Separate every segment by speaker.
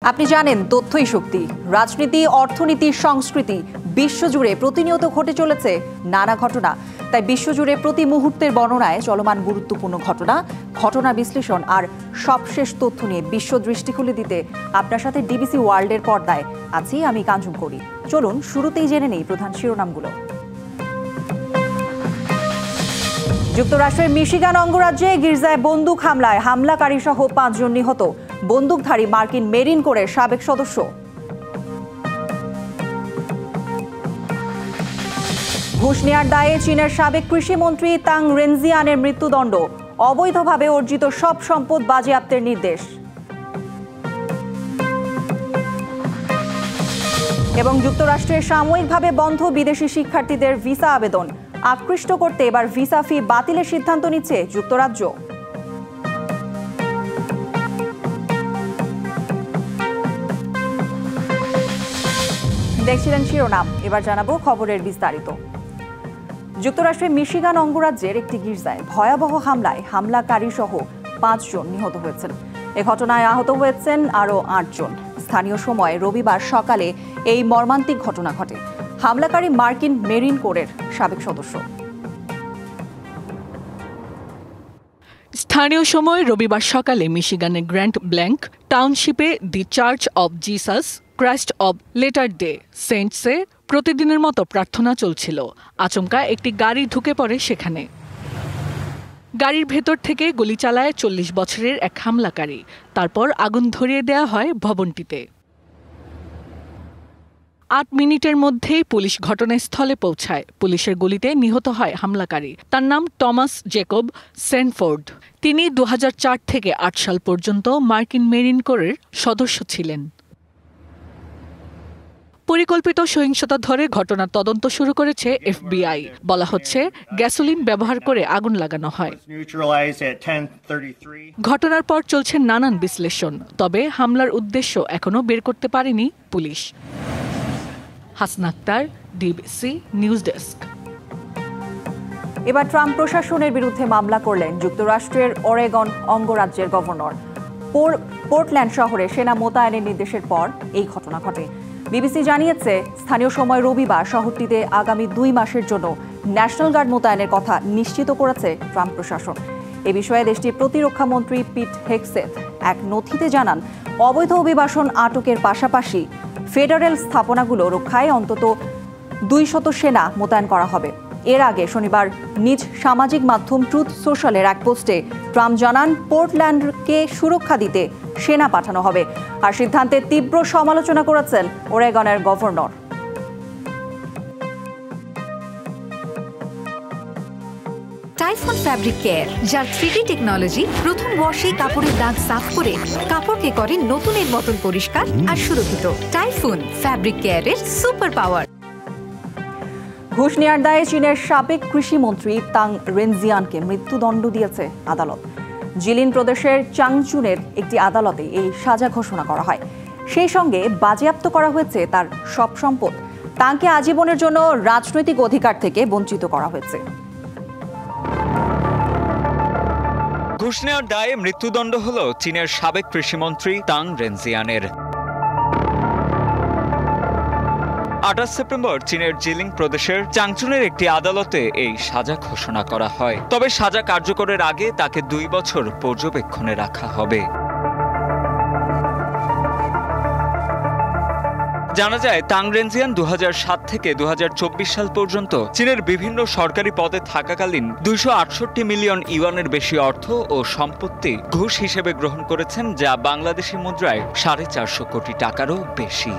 Speaker 1: আপনি জানেন তথ্যই শক্তি। রাজনীতি, অর্থনীতি, সংস্কৃতি বিশ্বজুড়ে প্রতিনিয়ত ঘটে চলেছে নানা ঘটনা। তাই বিশ্বজুড়ে প্রতি মুহূর্তের বর্ণনায় চলমান গুরুত্বপূর্ণ ঘটনা বিশ্লেষণ আর সবশেষ তথ্য নিয়ে বিশ্ব দৃষ্টি খুলে দিতে আপনার সাথে ডিবিসি ওয়ার্ল্ডের পর্দায় আছি আমি কাঞ্চন করি। চলুন শুরুতেই জেনে নেই প্রধান শিরোনামগুলো। যুক্তরাষ্ট্রের মিশিগান অঙ্গরাজ্যে গির্জায় বন্দুক হামলায় হামলাকারী সহ 5 জন নিহত। বন্দুকধারী মার্কিন মেরিন কোরের সাবেক সদস্য। ঘুষ নেয়ার দায়ে চীনের সাবেক কৃষিমন্ত্রী তাং রেনজিয়ানের মৃত্যুদণ্ড। অবৈধভাবে অর্জিত সব সম্পদ বাজেয়াপ্তের নির্দেশ। এবং যুক্তরাষ্ট্রের সাময়িকভাবে বন্ধ বিদেশি শিক্ষার্থীদের ভিসা আবেদন আকৃষ্ট করতে এবার ভিসা ফি বাতিলের সিদ্ধান্ত নিচ্ছে যুক্তরাজ্য। দেখছিলেন শিরোনাম, এবার জানাবো খবরের বিস্তারিত। যুক্তরাষ্ট্রের মিশিগান অঙ্গরাজ্যের একটি গির্জায় ভয়াবহ হামলায় হামলাকারী সহ 5 জন নিহত হয়েছেন। এ ঘটনায় আহত হয়েছেন আরও 8 জন। স্থানীয় সময় রবিবার সকালে এই মর্মান্তিক ঘটনা ঘটে। হামলাকারী মার্কিন মেরিন কোরের সাবেক সদস্য।
Speaker 2: স্থানীয় সময় রবিবার সকালে মিশিগানের গ্র্যান্ড ব্ল্যাঙ্ক টাউনশিপে the Church of Jesus Christ of Latter Day সেন্টসে প্রতিদিনের মতো প্রার্থনা চলছিল। আচমকা একটি গাড়ি ঢুকে পড়ে সেখানে। গাড়ির ভেতর থেকে গুলি চালায় 40 বছরের এক হামলাকারী। তারপর আগুন ধরিয়ে দেওয়া হয় ভবনটিতে। 8 মিনিটের মধ্যেই পুলিশ ঘটনাস্থলে পৌঁছায়। পুলিশের গুলিতে নিহত হয় হামলাকারী। তার নাম টমাস জেকব সেনফোর্ড। তিনি 2004 থেকে 8 সাল পর্যন্ত মার্কিন মেরিন কোরের সদস্য ছিলেন। পরিকল্পিত সহিংসতা ধরে ঘটনার তদন্ত শুরু করেছে FBI। বলা হচ্ছে গ্যাসোলিন ব্যবহার করে আগুন লাগানো হয়। ঘটনার পর চলছে নানান বিশ্লেষণ, তবে হামলার উদ্দেশ্য এখনো বের করতে পারেনি police. Hasna Akter, DBC news desk.
Speaker 1: এবার ট্রাম্প প্রশাসনের বিরুদ্ধে মামলা করলেন যুক্তরাষ্ট্রের অরেগন অঙ্গরাজ্যের গভর্নর। পোর্টল্যান্ড শহরে সেনা মোতায়েনের নির্দেশের পর এই ঘটনা ঘটে। বিবিসি জানিয়েছে স্থানীয় সময় রবিবার শহরটিতে আগামী 2 মাসের জন্য ন্যাশনাল গার্ড মোতায়েনের কথা নিশ্চিত করেছে ট্রাম্প প্রশাসন। এ বিষয়ে দেশটির প্রতিরক্ষা মন্ত্রী পিট হেগসেথ এক নথিতে জানান, অবৈধ অভিবাসন আটকের পাশাপাশি ফেডারেল স্থাপনাগুলো রক্ষায় অন্তত 200 সেনা মোতায়েন করা হবে। এর আগে শনিবার নিজ সামাজিক মাধ্যম ট্রুথ সোশ্যালের এক পোস্টে ট্রাম্প জানান, পোর্টল্যান্ডকে সুরক্ষা দিতে সেনা পাঠানো হবে। আর সিদ্ধান্তের তীব্র সমালোচনা করেছেন ওরেগনের গভর্নর।
Speaker 3: টাইফুন ফ্যাব্রিক কেয়ার, যার 3D টেকনোলজি প্রথম ওয়াশে কাপড়ের দাগ সাফ করে কাপড়কে করে নতুনের মতন পরিষ্কার আর সুরক্ষিত। টাইফুন ফ্যাব্রিক কেয়ারের সুপার পাওয়ার।
Speaker 1: ঘুষ নেয়ার দায়ে চীনের সাবেক কৃষিমন্ত্রী তাং রেনজিয়ানকে মৃত্যুদণ্ড দিয়েছে আদালত। জিলিন প্রদেশের চাংচুনের একটি আদালতে এই সাজা ঘোষণা করা হয়। সেই সঙ্গে বাজেয়াপ্ত করা হয়েছে তার সব সম্পদ। তাঁকে আজীবনের জন্য রাজনৈতিক অধিকার থেকে বঞ্চিত করা হয়েছে।
Speaker 4: ঘুষ নেওয়ার দায়ে মৃত্যুদণ্ড হল চীনের সাবেক কৃষিমন্ত্রী তাং রেনজিয়ানের। 28 সেপ্টেম্বর চীনের জিলিং প্রদেশের চাংচুনের একটি আদালতে এই সাজা ঘোষণা করা হয়। তবে সাজা কার্যকরের আগে তাকে 2 বছর পর্যবেক্ষণে রাখা হবে। জানা যায়, তাং রেনজিয়ান 2007 থেকে 2024 সাল পর্যন্ত চীনের বিভিন্ন সরকারি পদে থাকাকালীন 268 মিলিয়ন ইউয়ানের বেশি অর্থ ও সম্পত্তি ঘুষ হিসেবে গ্রহণ করেছেন, যা বাংলাদেশি মুদ্রায় 450 কোটি টাকারও বেশি।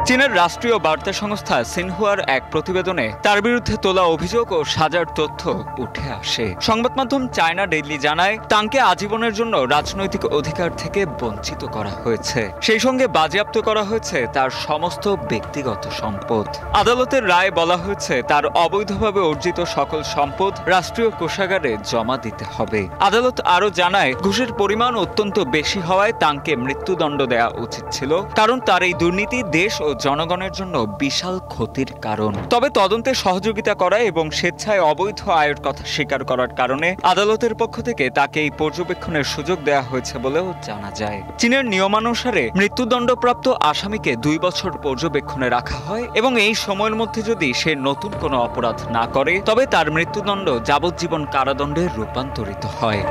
Speaker 4: চীনের রাষ্ট্রীয় বার্তা সংস্থা সিনহুয়ার এক প্রতিবেদনে তার বিরুদ্ধে তোলা অভিযোগ ও সাজার তথ্য উঠে আসে। সংবাদ মাধ্যম চায়না ডেইলি জানায়, তাঁকে আজীবনের জন্য রাজনৈতিক অধিকার থেকে বঞ্চিত করা হয়েছে। সেই সঙ্গে বাজেয়াপ্ত করা হয়েছে তার সমস্ত ব্যক্তিগত সম্পদ। আদালতের রায়ে বলা হয়েছে, তার অবৈধভাবে অর্জিত সকল সম্পদ রাষ্ট্রীয় কোষাগারে জমা দিতে হবে। আদালত আরও জানায়, ঘুষের পরিমাণ অত্যন্ত বেশি হওয়ায় তাঁকে মৃত্যুদণ্ড দেওয়া উচিত ছিল, কারণ তার এই দুর্নীতি দেশ ও জনগণের জন্য বিশাল ক্ষতির কারণ। তবে তদন্তে সহযোগিতা করা এবং স্বেচ্ছায় অবৈধ আয়ের কথা স্বীকার করার কারণে আদালতের পক্ষ থেকে তাকে এই পর্যবেক্ষণের সুযোগ দেওয়া হয়েছে বলেও জানা যায়। চীনের নিয়মানুসারে মৃত্যুদণ্ডপ্রাপ্ত আসামিকে 2 বছর পর্যবেক্ষণে রাখা হয় এবং এই সময়ের মধ্যে যদি সে নতুন কোনো অপরাধ না করে তবে তার মৃত্যুদণ্ড যাবজ্জীবন কারাদণ্ডে রূপান্তরিত হয়।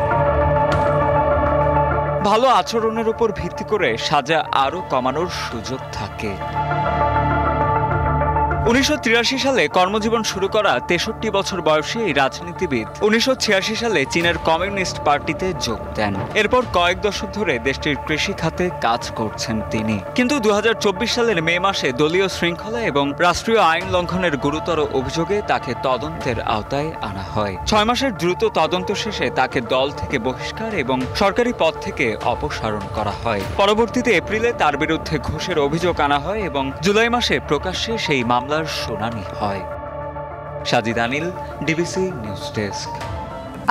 Speaker 4: ভালো আচরণের উপর ভিত্তি করে সাজা আরও কমানোর সুযোগ থাকে। 1983 সালে কর্মজীবন শুরু করা 63 বছর বয়সী এই রাজনীতিবিদ 1986 সালে চীনের কমিউনিস্ট পার্টিতে যোগ দেন। এরপর কয়েক দশক ধরে দেশটির কৃষি খাতে কাজ করছেন তিনি। কিন্তু 2024 সালের মে মাসে দলীয় শৃঙ্খলা এবং রাষ্ট্রীয় আইন লঙ্ঘনের গুরুতর অভিযোগে তাকে তদন্তের আওতায় আনা হয়। 6 মাসের দ্রুত তদন্ত শেষে তাকে দল থেকে বহিষ্কার এবং সরকারি পদ থেকে অপসারণ করা হয়। পরবর্তীতে এপ্রিলে তার বিরুদ্ধে ঘুষের অভিযোগ আনা হয় এবং জুলাই মাসে প্রকাশ্যে সেই মামলা শুনানি হয়। সাজিদ আনিল, ডিবিসি নিউজ ডেস্ক।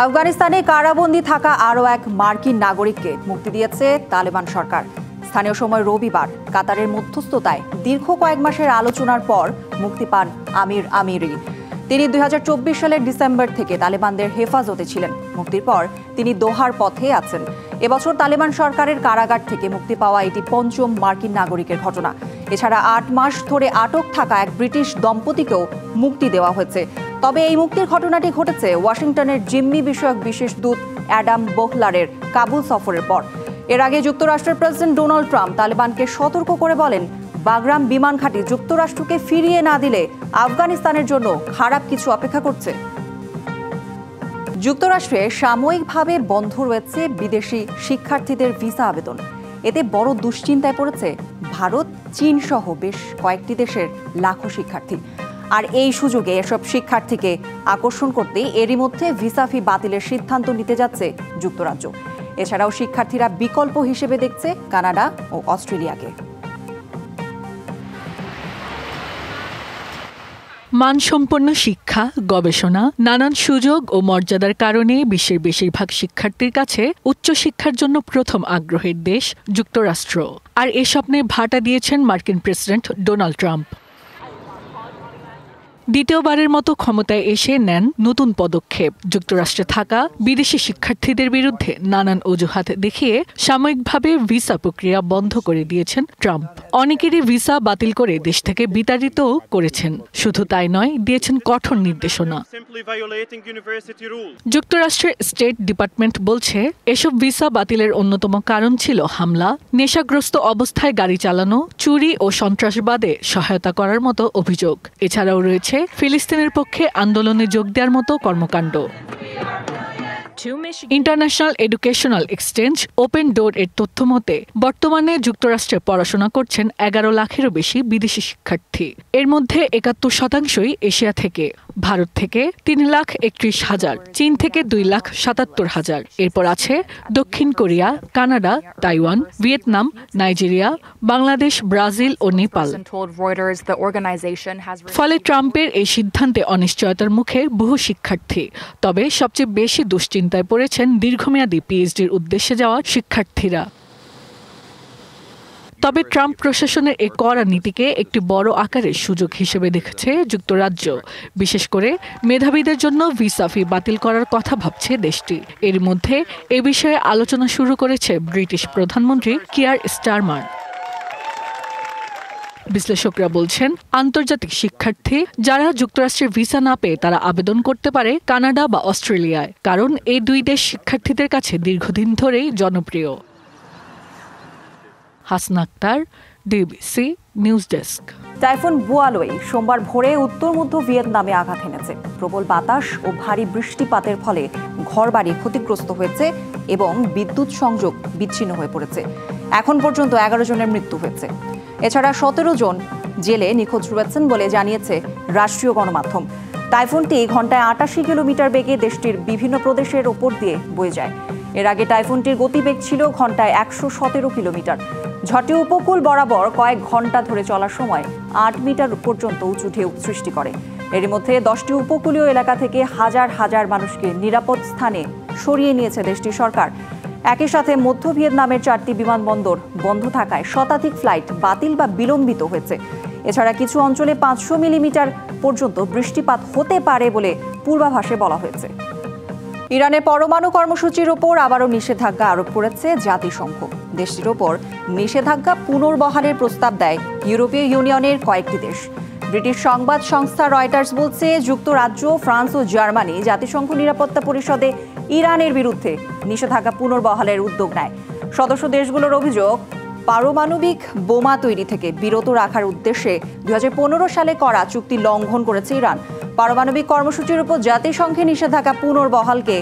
Speaker 1: আফগানিস্তানে কারাবন্দী থাকা আরও এক মার্কিন নাগরিককে মুক্তি দিয়েছে তালেবান সরকার। স্থানীয় সময় রবিবার কাতারের মধ্যস্থতায় দীর্ঘ কয়েক মাসের আলোচনার পর মুক্তি পান আমির আমিরি। তিনি 2024 সালের ডিসেম্বর থেকে তালেবানদের হেফাজতে ছিলেন। মুক্তির পর তিনি দোহার পথে আছেন। এবছর তালেবান সরকারের কারাগার থেকে মুক্তি পাওয়া এটি 5ম মার্কিন নাগরিকের ঘটনা। এছাড়া 8 মাস ধরে আটক থাকা এক ব্রিটিশ দম্পতিকেও মুক্তি দেওয়া হয়েছে। তবে এই মুক্তির ঘটনাটি ঘটেছে ওয়াশিংটনের জিম্মি বিষয়ক বিশেষ দূত অ্যাডাম বোহলারের কাবুল সফরের পর। এর আগে যুক্তরাষ্ট্রের প্রেসিডেন্ট ডোনাল্ড ট্রাম্প তালেবানকে সতর্ক করে বলেন, বাগরাম বিমান ঘাঁটি যুক্তরাষ্ট্রকে ফিরিয়ে না দিলে আফগানিস্তানের জন্য খারাপ কিছু অপেক্ষা করছে। যুক্তরাষ্ট্রে সাময়িকভাবে বন্ধ রয়েছে বিদেশি শিক্ষার্থীদের ভিসা আবেদন। এতে বড় দুশ্চিন্তায় পড়েছে ভারত, চীন সহ বেশ কয়েকটি দেশের লাখো শিক্ষার্থী। আর এই সুযোগে এসব শিক্ষার্থীকে আকর্ষণ করতে এরই মধ্যে ভিসা ফি বাতিলের সিদ্ধান্ত নিতে যাচ্ছে যুক্তরাজ্য। এছাড়াও শিক্ষার্থীরা বিকল্প হিসেবে দেখছে কানাডা ও অস্ট্রেলিয়াকে।
Speaker 2: মানসম্পন্ন শিক্ষা, গবেষণা, নানান সুযোগ ও মর্যাদার কারণে বিশ্বের বেশিরভাগ শিক্ষার্থীর কাছে উচ্চশিক্ষার জন্য প্রথম আগ্রহের দেশ যুক্তরাষ্ট্র। আর এ স্বপ্নে ভাটা দিয়েছেন মার্কিন প্রেসিডেন্ট ডোনাল্ড ট্রাম্প। দ্বিতীয়বারের মতো ক্ষমতায় এসে নেন নতুন পদক্ষেপ। যুক্তরাষ্ট্রে থাকা বিদেশি শিক্ষার্থীদের বিরুদ্ধে নানান অজুহাত দেখিয়ে সাময়িকভাবে ভিসা প্রক্রিয়া বন্ধ করে দিয়েছেন ট্রাম্প। অনেকেরই ভিসা বাতিল করে দেশ থেকে বিতাড়িতও করেছেন। শুধু তাই নয়, দিয়েছেন কঠোর নির্দেশনা। যুক্তরাষ্ট্রের স্টেট ডিপার্টমেন্ট বলছে, এসব ভিসা বাতিলের অন্যতম কারণ ছিল হামলা, নেশাগ্রস্ত অবস্থায় গাড়ি চালানো, চুরি ও সন্ত্রাসবাদে সহায়তা করার মতো অভিযোগ। এছাড়াও রয়েছে ফিলিস্তিনের পক্ষে আন্দোলনে যোগ দেওয়ার মতো কর্মকাণ্ড। ইন্টারন্যাশনাল এডুকেশনাল এক্সচেঞ্জ ওপেন ডোর এর তথ্য মতে বর্তমানে যুক্তরাষ্ট্রে পড়াশোনা করছেন 11 লাখেরও বেশি বিদেশি শিক্ষার্থী। এর মধ্যে 71% এশিয়া থেকে, ভারত থেকে 3,31,000, চীন থেকে 2,77,000। এরপর আছে দক্ষিণ Korea, Canada, Taiwan, Vietnam, Nigeria, Bangladesh, Brazil ও নেপাল। ফলে ট্রাম্পের এই সিদ্ধান্তে অনিশ্চয়তার মুখে বহু শিক্ষার্থী। তবে সবচেয়ে বেশি দুশ্চিন্তায় পড়েছেন দীর্ঘমেয়াদী পিএইচডির উদ্দেশ্যে যাওয়া শিক্ষার্থীরা। তবে ট্রাম্প প্রশাসনের এই কড়া নীতিকে একটি বড় আকারের সুযোগ হিসেবে দেখেছে যুক্তরাজ্য। বিশেষ করে মেধাবীদের জন্য ভিসা ফি বাতিল করার কথা ভাবছে দেশটি। এর মধ্যে এ বিষয়ে আলোচনা শুরু করেছে ব্রিটিশ প্রধানমন্ত্রী কিয়ার স্টারমার। বিশ্লেষকরা বলছেন, আন্তর্জাতিক শিক্ষার্থী যারা যুক্তরাষ্ট্রের ভিসা না পেয়ে তারা আবেদন করতে পারে কানাডা বা অস্ট্রেলিয়ায়, কারণ এই দুই দেশ শিক্ষার্থীদের কাছে দীর্ঘদিন ধরেই জনপ্রিয়। Hasna Akter, DBC news desk.
Speaker 1: Typhoon Bualoi সোমবার ভোরে উত্তর মধ্য ভিয়েতনামে আঘাত এনেছে। প্রবল বাতাস ও ভারী বৃষ্টিপাতের ফলে ঘরবাড়ি ক্ষতিগ্রস্ত হয়েছে এবং বিদ্যুৎ সংযোগ বিচ্ছিন্ন হয়ে পড়েছে। এখন পর্যন্ত 11 জনের মৃত্যু হয়েছে। এছাড়া 17 জন জেলে নিখোঁজ রয়েছেন বলে জানিয়েছে রাষ্ট্রীয় গণমাধ্যম। টাইফুনটি ঘন্টায় 88 কিলোমিটার বেগে দেশটির বিভিন্ন প্রদেশের ওপর দিয়ে বয়ে যায়। এর আগে টাইফুনটির গতিবেগ ছিল ঘন্টায় 117 কিলোমিটার। ঝড়টি উপকূল বরাবর কয়েক ঘন্টা ধরে চলার সময় 8 মিটার পর্যন্ত উঁচু ঢেউ সৃষ্টি করে। এর মধ্যে 10টি উপকূলীয় এলাকা থেকে হাজার হাজার মানুষকে নিরাপদ স্থানে সরিয়ে নিয়েছে দেশটির সরকার। একই সাথে মধ্য ভিয়েতনামের 4টি বিমানবন্দর বন্ধ থাকায় শতাধিক ফ্লাইট বাতিল বা বিলম্বিত হয়েছে। এছাড়া কিছু অঞ্চলে 500 মিলিমিটার পর্যন্ত বৃষ্টিপাত হতে পারে বলে পূর্বাভাসে বলা হয়েছে। ইরানের পরমাণু কর্মসূচির ওপর আবারও নিষেধাজ্ঞা আরোপ করেছে জাতিসংঘ। দেশটির ওপর নিষেধাজ্ঞা পুনর্বহালের প্রস্তাব দেয় ইউরোপীয় ইউনিয়নের কয়েকটি দেশ। ব্রিটিশ সংবাদ সংস্থা রয়টার্স বলছে, যুক্তরাজ্য, ফ্রান্স ও জার্মানি জাতিসংঘ নিরাপত্তা পরিষদে ইরানের বিরুদ্ধে নিষেধাজ্ঞা পুনর্বহালের উদ্যোগ নেয়। সদস্য দেশগুলোর অভিযোগ, পারমাণবিক বোমা তৈরি থেকে বিরত রাখার উদ্দেশ্যে 2015 সালে করা চুক্তি লঙ্ঘন করেছে ইরান। পারমাণবিক কর্মসূচির উপর জাতিসংঘের নিষেধাজ্ঞা পুনর্বহালকে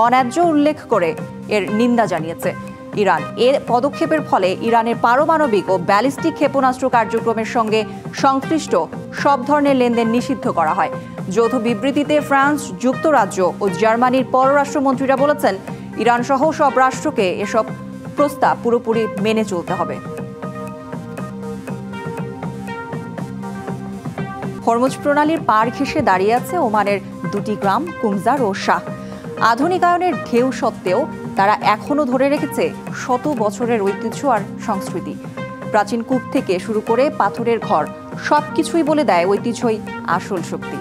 Speaker 1: অন্যায্য উল্লেখ করে এর নিন্দা জানিয়েছে ইরান। এর পদক্ষেপের ফলে ইরানের পারমাণবিক ও ব্যালিস্টিক ক্ষেপণাস্ত্র কার্যক্রমের সঙ্গে সংশ্লিষ্ট সব ধরনের লেনদেন নিষিদ্ধ করা হয়। যৌথ বিবৃতিতে ফ্রান্স, যুক্তরাজ্য ও জার্মানির পররাষ্ট্রমন্ত্রীরা বলেছেন, ইরান সহ সব রাষ্ট্রকে এসব প্রস্তাব পুরোপুরি মেনে চলতে হবে। হরমুজ প্রণালীর পাড় ঘেঁষে দাঁড়িয়ে আছে ওমানের 2টি গ্রাম, কুমজার ও শাহ। আধুনিকায়নের ঢেউ সত্ত্বেও তারা এখনো ধরে রেখেছে শত বছরের ঐতিহ্য আর সংস্কৃতি। প্রাচীন কূপ থেকে শুরু করে পাথরের ঘর, সবকিছুই বলে দেয় ঐতিহ্যই আসল শক্তি।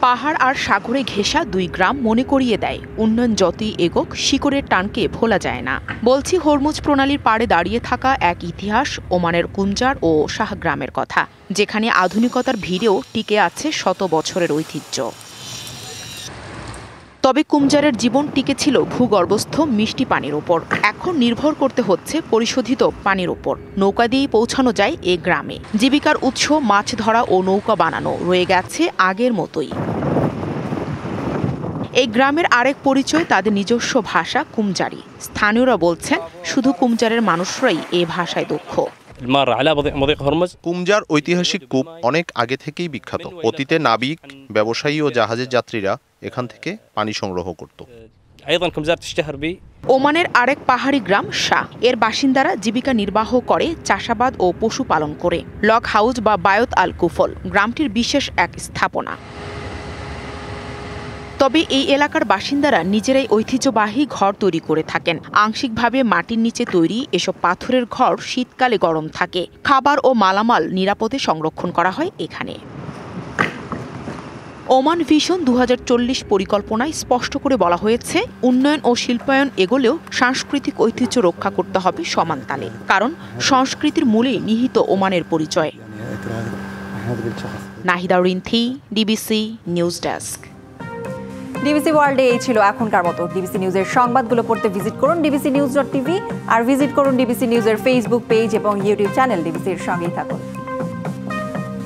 Speaker 5: পাহাড় আর সাগরে ঘেঁষা 2 গ্রাম মনে করিয়ে দেয় উন্নয়ন যতই এগোক শিকড়ের টানকে ভোলা যায় না। বলছি হরমুজ প্রণালীর পাড়ে দাঁড়িয়ে থাকা এক ইতিহাস, ওমানের কুমজার ও শাহ গ্রামের কথা, যেখানে আধুনিকতার ভিড়েও টিকে আছে শত বছরের ঐতিহ্য। তবে কুমজারের জীবন টিকে ছিল ভূগর্ভস্থ মিষ্টি পানির ওপর। এখন নির্ভর করতে হচ্ছে পরিশোধিত পানির ওপর। নৌকা দিয়েই পৌঁছানো যায় এ গ্রামে। জীবিকার উৎস মাছ ধরা ও নৌকা বানানো রয়ে গেছে আগের মতোই। এই গ্রামের আরেক পরিচয় তাদের নিজস্ব ভাষা কুমজারি। স্থানীয়রা বলছেন, শুধু কুমজারের মানুষরাই এ ভাষায় দক্ষ।
Speaker 6: কুমজার ঐতিহাসিক কূপ অনেক আগে থেকেই বিখ্যাত। অতীতে নাবিক, ব্যবসায়ী ও জাহাজের যাত্রীরা এখান থেকে পানি সংগ্রহ করত।
Speaker 5: ওমানের আরেক পাহাড়ি গ্রাম শাহ, এর বাসিন্দারা জীবিকা নির্বাহ করে চাষাবাদ ও পশুপালন করে। লক হাউস বা বায়ত আল কুফল গ্রামটির বিশেষ এক স্থাপনা। তবে এই এলাকার বাসিন্দারা নিজেরাই ঐতিহ্যবাহী ঘর তৈরি করে থাকেন। আংশিকভাবে মাটির নিচে তৈরি এসব পাথরের ঘর শীতকালে গরম থাকে। খাবার ও মালামাল নিরাপদে সংরক্ষণ করা হয় এখানে। ওমান ভিশন 2040 পরিকল্পনায় স্পষ্ট করে বলা হয়েছে, উন্নয়ন ও শিল্পায়ন এগোলেও সাংস্কৃতিক ঐতিহ্য রক্ষা করতে হবে সমান তালে। কারণ সংস্কৃতির মূলেই নিহিত ওমানের পরিচয়। Nahida Rinthi, DBC news desk.
Speaker 1: DBC ওয়ার্ল্ডে এই ছিল এখনকার মতো। ডিবিসি নিউজের সংবাদগুলো পড়তে ভিজিট করুন dbcnews.tv আর ভিজিট করুন ডিবিসি নিউজের ফেসবুক পেজ এবং ইউটিউব চ্যানেল। ডিবিসির সঙ্গেই থাকুন।